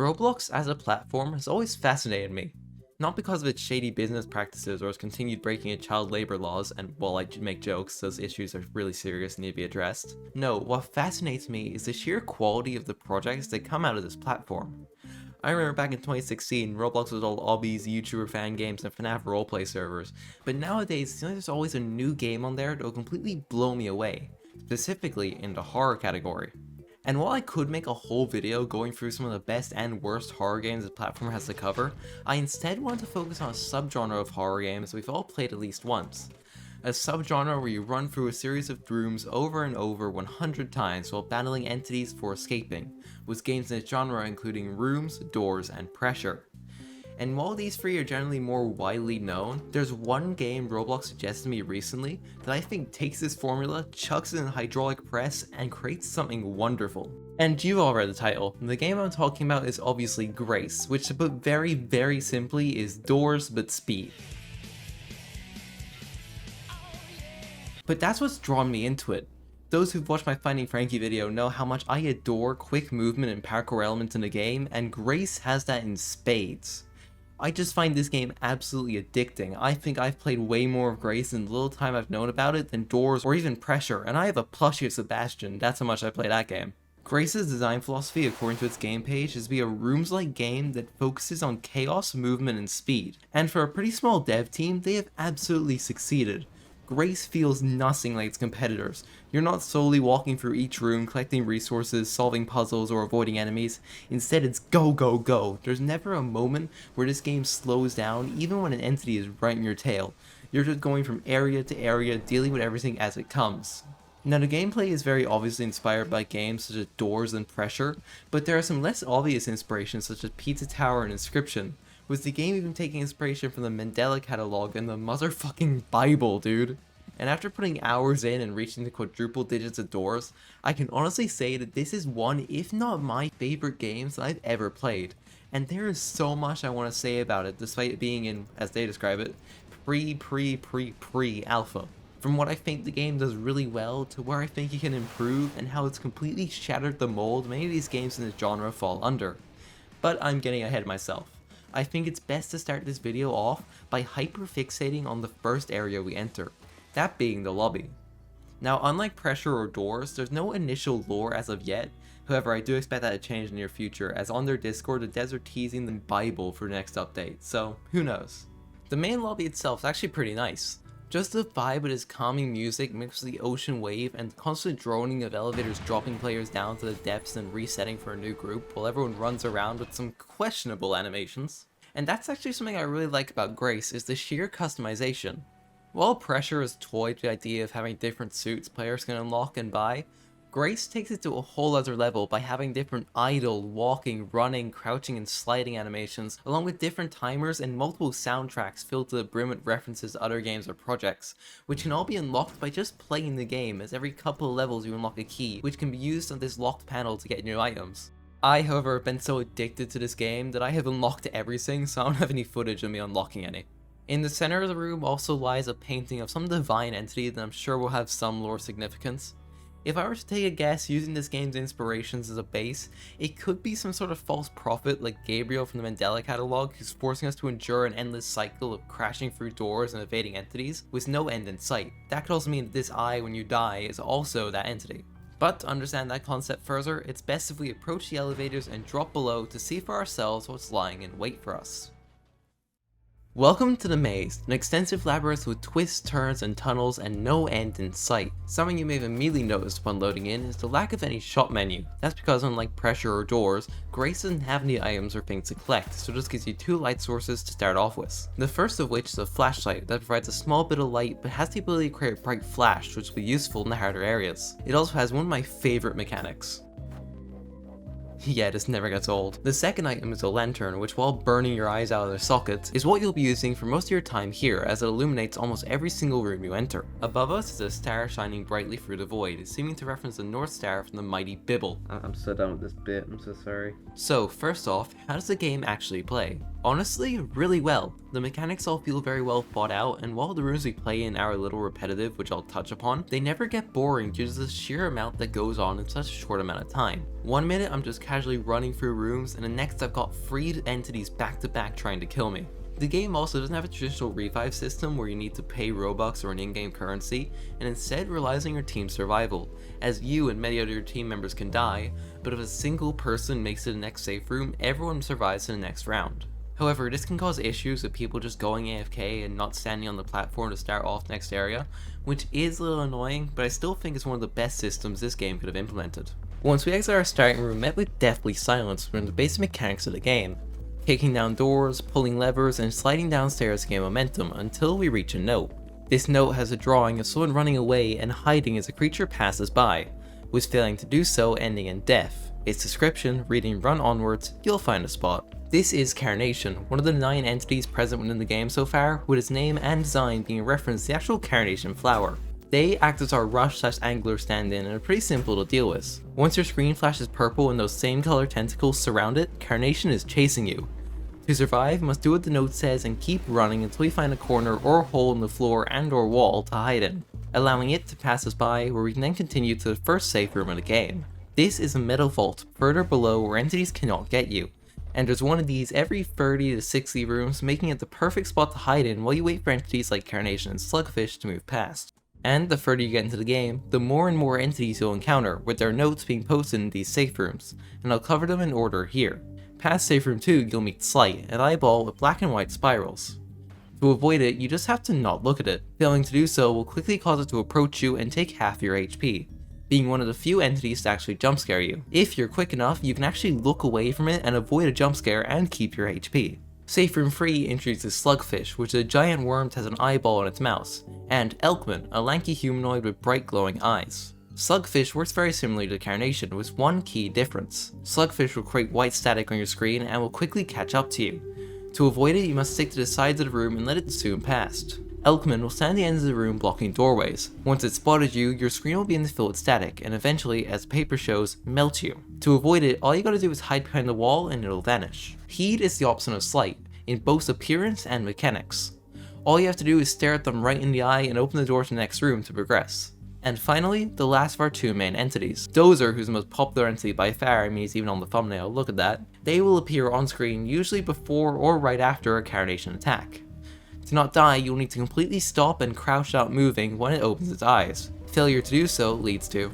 Roblox as a platform has always fascinated me. Not because of its shady business practices or its continued breaking of child labor laws, and while I do make jokes, those issues are really serious and need to be addressed. No, what fascinates me is the sheer quality of the projects that come out of this platform. I remember back in 2016, Roblox was all obbies, YouTuber fan games, and FNAF roleplay servers, but nowadays it seems like there's always a new game on there that will completely blow me away, specifically in the horror category. And while I could make a whole video going through some of the best and worst horror games the platform has to cover, I instead wanted to focus on a subgenre of horror games we've all played at least once. A subgenre where you run through a series of rooms over and over 100 times while battling entities for escaping, with games in this genre including Rooms, Doors, and Pressure. And while these three are generally more widely known, there's one game Roblox suggested to me recently that I think takes this formula, chucks it in a hydraulic press, and creates something wonderful. And you've all read the title. The game I'm talking about is obviously Grace, which to put very simply is Doors but speed. But that's what's drawn me into it. Those who've watched my Finding Frankie video know how much I adore quick movement and parkour elements in a game, and Grace has that in spades. I just find this game absolutely addicting. I think I've played way more of Grace in the little time I've known about it than Doors or even Pressure, and I have a plushie of Sebastian, that's how much I play that game. Grace's design philosophy, according to its game page, is to be a rooms-like game that focuses on chaos, movement, and speed. And for a pretty small dev team, they have absolutely succeeded. Grace feels nothing like its competitors. You're not solely walking through each room, collecting resources, solving puzzles, or avoiding enemies. Instead, it's go, go, go. There's never a moment where this game slows down, even when an entity is right in your tail. You're just going from area to area, dealing with everything as it comes. Now, the gameplay is very obviously inspired by games such as Doors and Pressure, but there are some less obvious inspirations such as Pizza Tower and Inscription, with the game even taking inspiration from the Mandela catalog and the motherfucking Bible, dude. And after putting hours in and reaching the quadruple digits of Doors, I can honestly say that this is one, if not my favorite games that I've ever played. And there is so much I want to say about it, despite it being in, as they describe it, pre-alpha. From what I think the game does really well, to where I think it can improve, and how it's completely shattered the mold many of these games in this genre fall under. But I'm getting ahead of myself. I think it's best to start this video off by hyper-fixating on the first area we enter, that being the lobby. Now, unlike Pressure or Doors, there's no initial lore as of yet. However, I do expect that to change in the near future, as on their Discord the devs are teasing the Bible for the next update, so who knows. The main lobby itself is actually pretty nice. Just the vibe with its calming music mixed with the ocean wave and the constant droning of elevators dropping players down to the depths and resetting for a new group while everyone runs around with some questionable animations. And that's actually something I really like about Grace, is the sheer customization. While Pressure is toyed with the idea of having different suits players can unlock and buy, Grace takes it to a whole other level by having different idle, walking, running, crouching, and sliding animations, along with different timers and multiple soundtracks filled to the brim with references to other games or projects, which can all be unlocked by just playing the game, as every couple of levels you unlock a key, which can be used on this locked panel to get new items. I, however, have been so addicted to this game that I have unlocked everything, so I don't have any footage of me unlocking any. In the center of the room also lies a painting of some divine entity that I'm sure will have some lore significance. If I were to take a guess using this game's inspirations as a base, it could be some sort of false prophet like Gabriel from the Mandela catalog, who's forcing us to endure an endless cycle of crashing through doors and evading entities with no end in sight. That could also mean that this eye when you die is also that entity. But to understand that concept further, it's best if we approach the elevators and drop below to see for ourselves what's lying in wait for us. Welcome to the maze, an extensive labyrinth with twists, turns, and tunnels and no end in sight. Something you may have immediately noticed upon loading in is the lack of any shop menu. That's because unlike Pressure or Doors, Grace doesn't have any items or things to collect, so it just gives you two light sources to start off with. The first of which is a flashlight that provides a small bit of light but has the ability to create a bright flash, which will be useful in the harder areas. It also has one of my favorite mechanics. Yeah, this never gets old. The second item is a lantern, which while burning your eyes out of their sockets, is what you'll be using for most of your time here, as it illuminates almost every single room you enter. Above us is a star shining brightly through the void, seeming to reference the North Star from the mighty Bibble. I'm so done with this bit, I'm so sorry. So, first off, how does the game actually play? Honestly, really well. The mechanics all feel very well thought out, and while the rooms we play in are a little repetitive, which I'll touch upon, they never get boring due to the sheer amount that goes on in such a short amount of time. One minute I'm just casually running through rooms, and the next I've got freed entities back to back trying to kill me. The game also doesn't have a traditional revive system where you need to pay Robux or an in-game currency, and instead relies on your team's survival, as you and many other team members can die, but if a single person makes it to the next safe room, everyone survives to the next round. However, this can cause issues with people just going AFK and not standing on the platform to start off the next area, which is a little annoying, but I still think it's one of the best systems this game could have implemented. Once we exit our starting room, met with deathly silence from the basic mechanics of the game. Kicking down doors, pulling levers, and sliding downstairs to gain momentum until we reach a note. This note has a drawing of someone running away and hiding as a creature passes by, with failing to do so ending in death. Its description, reading run onwards, you'll find a spot. This is Carnation, one of the 9 entities present within the game so far, with its name and design being referenced to the actual Carnation flower. They act as our rush/angler stand-in and are pretty simple to deal with. Once your screen flashes purple and those same color tentacles surround it, Carnation is chasing you. To survive, you must do what the note says and keep running until you find a corner or hole in the floor and or wall to hide in, allowing it to pass us by where we can then continue to the first safe room of the game. This is a metal vault further below where entities cannot get you, and there's one of these every 30 to 60 rooms, making it the perfect spot to hide in while you wait for entities like Carnation and Slugfish to move past. And the further you get into the game, the more and more entities you'll encounter, with their notes being posted in these safe rooms, and I'll cover them in order here. Past safe room 2, you'll meet Slight, an eyeball with black and white spirals. To avoid it, you just have to not look at it. Failing to do so will quickly cause it to approach you and take half your HP, being one of the few entities to actually jump scare you. If you're quick enough, you can actually look away from it and avoid a jump scare and keep your HP. Safe room 3 introduces Slugfish, which is a giant worm that has an eyeball on its mouth, and Elkman, a lanky humanoid with bright glowing eyes. Slugfish works very similarly to Carnation, with one key difference. Slugfish will create white static on your screen and will quickly catch up to you. To avoid it, you must stick to the sides of the room and let it zoom past. Elkman will stand at the ends of the room blocking doorways. Once it spotted you, your screen will begin to fill with static, and eventually, as the paper shows, melt you. To avoid it, all you gotta do is hide behind the wall and it'll vanish. Heed is the opposite of Slight, in both appearance and mechanics. All you have to do is stare at them right in the eye and open the door to the next room to progress. And finally, the last of our 2 main entities. Dozer, who's the most popular entity by far, I mean he's even on the thumbnail, look at that. They will appear on screen usually before or right after a Carnation attack. To not die, you'll need to completely stop and crouch out moving when it opens its eyes. Failure to do so leads to.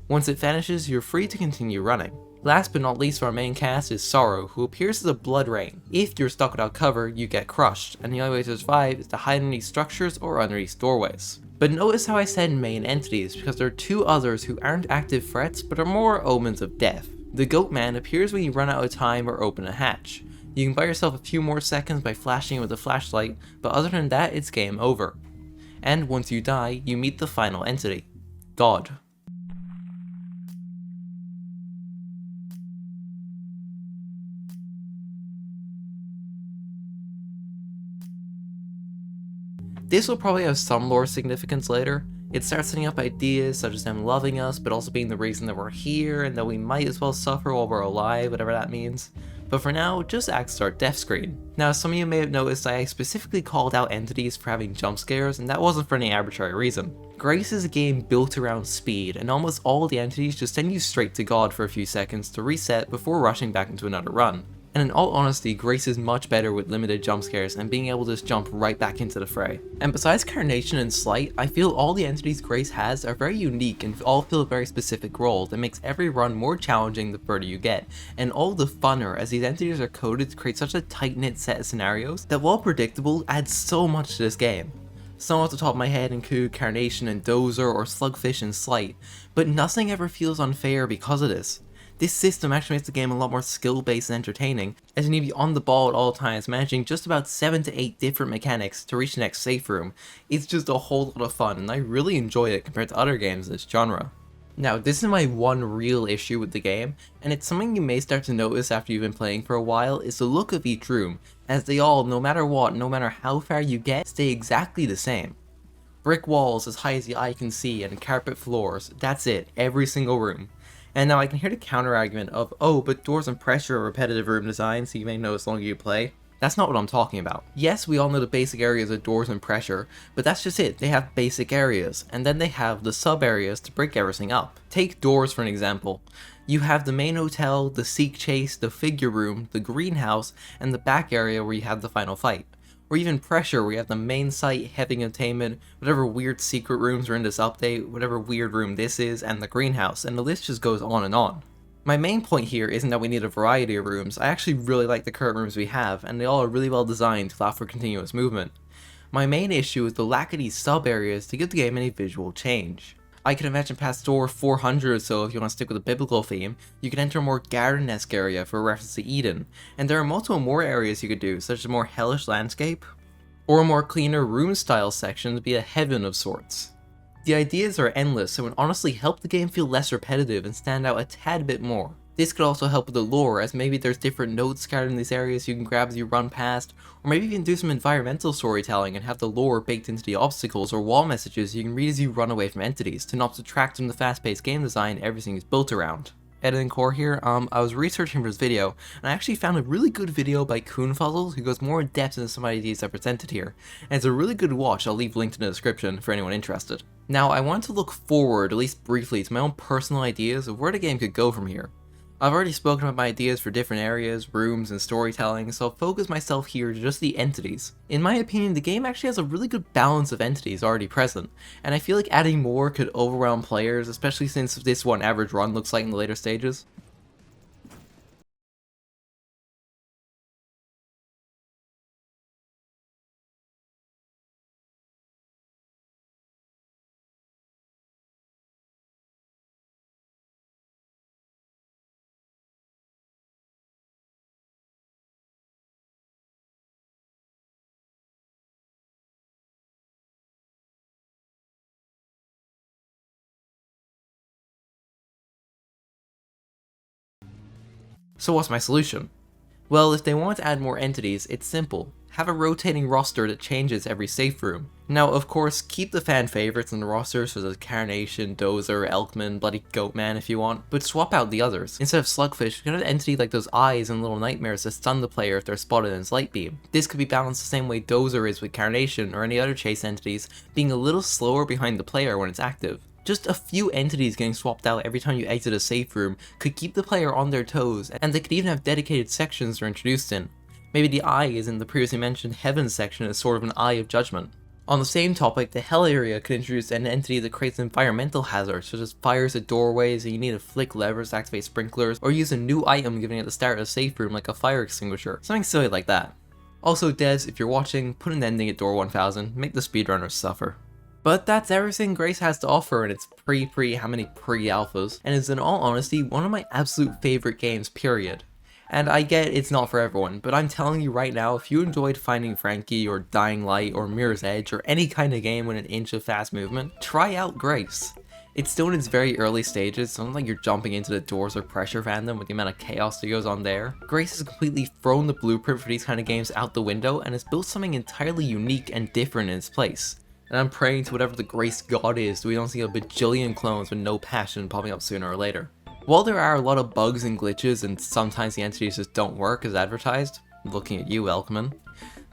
Once it vanishes, you're free to continue running. Last but not least for our main cast is Sorrow, who appears as a blood rain. If you're stuck without cover, you get crushed, and the only way to survive is to hide underneath structures or underneath doorways. But notice how I said main entities, because there are 2 others who aren't active threats but are more omens of death. The Goat Man appears when you run out of time or open a hatch. You can buy yourself a few more seconds by flashing it with a flashlight, but other than that, it's game over. And once you die, you meet the final entity, God. This will probably have some lore significance later. It starts setting up ideas such as them loving us, but also being the reason that we're here and that we might as well suffer while we're alive, whatever that means. But for now, just acts our death screen. Now, some of you may have noticed I specifically called out entities for having jump scares, and that wasn't for any arbitrary reason. Grace is a game built around speed, and almost all the entities just send you straight to God for a few seconds to reset before rushing back into another run. And in all honesty, Grace is much better with limited jump scares and being able to just jump right back into the fray. And besides Carnation and Slight, I feel all the entities Grace has are very unique and all fill a very specific role that makes every run more challenging the further you get, and all the funner as these entities are coded to create such a tight-knit set of scenarios that while predictable, adds so much to this game. Some off the top of my head include Carnation and Dozer or Slugfish and Slight, but nothing ever feels unfair because of this. This system actually makes the game a lot more skill-based and entertaining, as you need to be on the ball at all times, managing just about 7 to 8 different mechanics to reach the next safe room. It's just a whole lot of fun, and I really enjoy it compared to other games in this genre. Now, this is my one real issue with the game, and it's something you may start to notice after you've been playing for a while, is the look of each room, as they all, no matter what, no matter how far you get, stay exactly the same. Brick walls as high as the eye can see and carpet floors, that's it, every single room. And now I can hear the counter argument of, oh, but doors and pressure are repetitive room design, so you may notice the longer you play. That's not what I'm talking about. Yes, we all know the basic areas of doors and pressure, but that's just it. They have basic areas, and then they have the sub areas to break everything up. Take doors for an example. You have the main hotel, the seek chase, the figure room, the greenhouse, and the back area where you have the final fight. Or even pressure, where you have the main site, heavy containment, whatever weird secret rooms are in this update, whatever weird room this is, and the greenhouse, and the list just goes on and on. My main point here isn't that we need a variety of rooms. I actually really like the current rooms we have, and they all are really well designed to allow for continuous movement. My main issue is the lack of these sub areas to give the game any visual change. I can imagine past door 400 or so, if you want to stick with a biblical theme, you could enter a more garden-esque area for a reference to Eden, and there are multiple more areas you could do, such as a more hellish landscape, or a more cleaner room-style section to be a heaven of sorts. The ideas are endless and would honestly help the game feel less repetitive and stand out a tad bit more. This could also help with the lore, as maybe there's different notes scattered in these areas you can grab as you run past, or maybe even do some environmental storytelling and have the lore baked into the obstacles or wall messages you can read as you run away from entities, to not detract from the fast-paced game design everything is built around. Editing core here, I was researching for this video, and I actually found a really good video by Coonfuzzles who goes more in depth into some ideas I presented here, and it's a really good watch. I'll leave linked in the description for anyone interested. Now, I want to look forward, at least briefly, to my own personal ideas of where the game could go from here. I've already spoken about my ideas for different areas, rooms, and storytelling, so I'll focus myself here to just the entities. In my opinion, the game actually has a really good balance of entities already present, and I feel like adding more could overwhelm players, especially since this is what an average run looks like in the later stages. So what's my solution? Well, if they want to add more entities, it's simple. Have a rotating roster that changes every safe room. Now, of course, keep the fan favorites in the roster such as Carnation, Dozer, Elkman, Bloody Goatman if you want, but swap out the others. Instead of Slugfish, you can have an entity like those eyes and little nightmares that stun the player if they're spotted in its light beam. This could be balanced the same way Dozer is with Carnation or any other chase entities, being a little slower behind the player when it's active. Just a few entities getting swapped out every time you exit a safe room could keep the player on their toes, and they could even have dedicated sections they're introduced in. Maybe the eye is in the previously mentioned Heaven section as sort of an eye of judgment. On the same topic, the Hell area could introduce an entity that creates environmental hazards, such as fires at doorways and you need to flick levers to activate sprinklers, or use a new item given at the start of a safe room like a fire extinguisher, something silly like that. Also devs, if you're watching, put an ending at door 1000, make the speedrunners suffer. But that's everything Grace has to offer in its how many pre-alphas, and is in all honesty one of my absolute favorite games, period. And I get it's not for everyone, but I'm telling you right now, if you enjoyed Finding Frankie or Dying Light or Mirror's Edge or any kind of game with an inch of fast movement, try out Grace. It's still in its very early stages, so it's not like you're jumping into the doors or pressure fandom with the amount of chaos that goes on there. Grace has completely thrown the blueprint for these kind of games out the window and has built something entirely unique and different in its place. And I'm praying to whatever the Grace god is that we don't see a bajillion clones with no passion popping up sooner or later. While there are a lot of bugs and glitches and sometimes the entities just don't work as advertised, looking at you Elkman,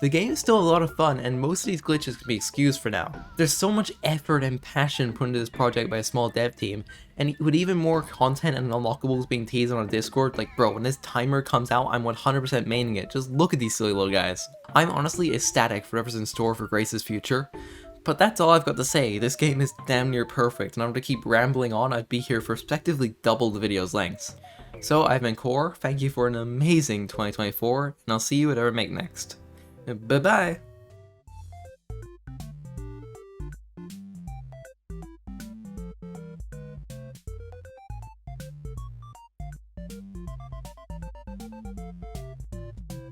the game is still a lot of fun and most of these glitches can be excused for now. There's so much effort and passion put into this project by a small dev team, and with even more content and unlockables being teased on Discord, like bro, when this timer comes out I'm 100% maining it, just look at these silly little guys. I'm honestly ecstatic for whatever's in store for Grace's future. But that's all I've got to say. This game is damn near perfect, and I'm going to keep rambling on. I'd be here for respectively double the video's length. So I've been Core, thank you for an amazing 2024, and I'll see you whatever I make next. Bye bye!